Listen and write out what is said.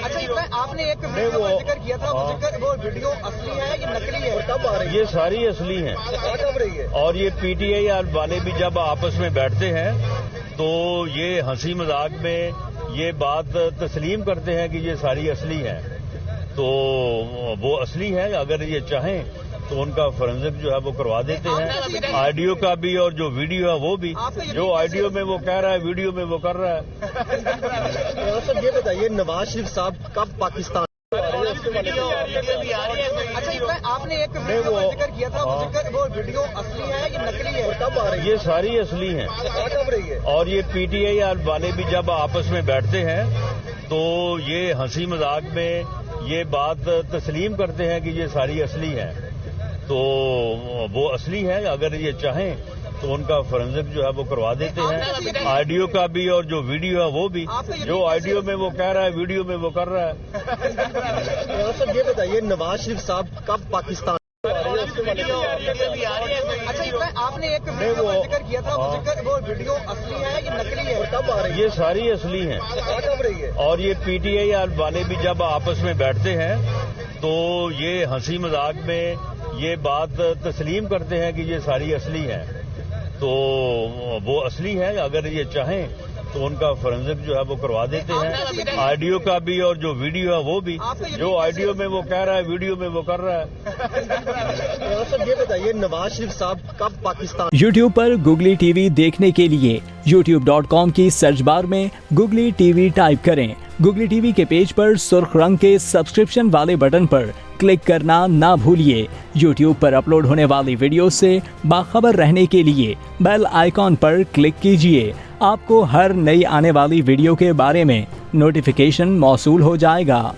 اچھا آپ نے ایک ویڈیو کا ذکر کیا تھا، وہ ویڈیو اصلی ہے یا نقلی ہے؟ کب آ رہی ہے؟ یہ ساری اصلی ہیں کب رہی ہے؟ اور یہ پی ٹی آئی والے بھی جب آپس میں بیٹھتے ہیں تو یہ ہنسی مذاق میں یہ بات تسلیم کرتے ہیں کہ یہ ساری اصلی ہیں، تو وہ اصلی ہے۔ اگر یہ چاہیں تو ان کا فورنزک جو ہے وہ کروا دیتے ہیں، آڈیو کا بھی اور جو ویڈیو ہے وہ بھی، جو آڈیو میں وہ کہہ رہا ہے ویڈیو میں وہ کر رہا ہے۔ سر یہ بتائیے، نواز شریف صاحب کب پاکستان؟ اچھا آپ نے ایک ویڈیو کا ذکر کیا تھا، وہ ویڈیو اصلی ہے یا نقلی ہے؟ کب آ رہی ہے؟ یہ ساری اصلی ہیں کب رہی ہے؟ اور یہ پی ٹی آئی والے بھی جب آپس میں بیٹھتے ہیں تو یہ ہنسی مذاق میں یہ بات تسلیم کرتے ہیں کہ یہ ساری اصلی ہیں، تو وہ اصلی ہے۔ اگر یہ چاہیں تو ان کا فورنزک جو ہے وہ کروا دیتے ہیں، آڈیو کا بھی اور جو ویڈیو ہے وہ بھی، جو آڈیو میں وہ کہہ رہا ہے ویڈیو میں وہ کر رہا ہے۔ سر یہ بتائیے، نواز شریف صاحب کب پاکستان؟ اچھا آپ نے ایک ویڈیو کا ذکر کیا تھا، وہ ویڈیو اصلی ہے یا نقلی ہے؟ کب آ رہی ہے؟ یہ ساری اصلی ہیں کب رہی ہے؟ اور یہ پی ٹی آئی والے بھی جب آپس میں بیٹھتے ہیں تو یہ ہنسی مذاق میں یہ بات تسلیم کرتے ہیں کہ یہ ساری اصلی ہیں، تو وہ اصلی ہے۔ اگر یہ چاہیں تو ان کا فورنزک جو ہے وہ کروا دیتے ہیں، آڈیو کا بھی اور جو ویڈیو ہے وہ بھی، جو آڈیو میں وہ کہہ رہا ہے ویڈیو میں وہ کر رہا ہے۔ سر یہ بتائیے، نواز شریف صاحب کب پاکستان؟ یوٹیوب پر گوگلی ٹی وی دیکھنے کے لیے youtube.com کی سرچ بار میں گوگلی ٹی وی ٹائپ کریں۔ گوگلی ٹی وی کے پیج پر سرخ رنگ کے سبسکرپشن والے بٹن پر کلک کرنا نہ بھولیے۔ یوٹیوب پر اپلوڈ ہونے والی ویڈیو سے باخبر رہنے کے لیے بیل آئیکن پر کلک کیجیے۔ آپ کو ہر نئی آنے والی ویڈیو کے بارے میں نوٹیفیکیشن موصول ہو جائے گا۔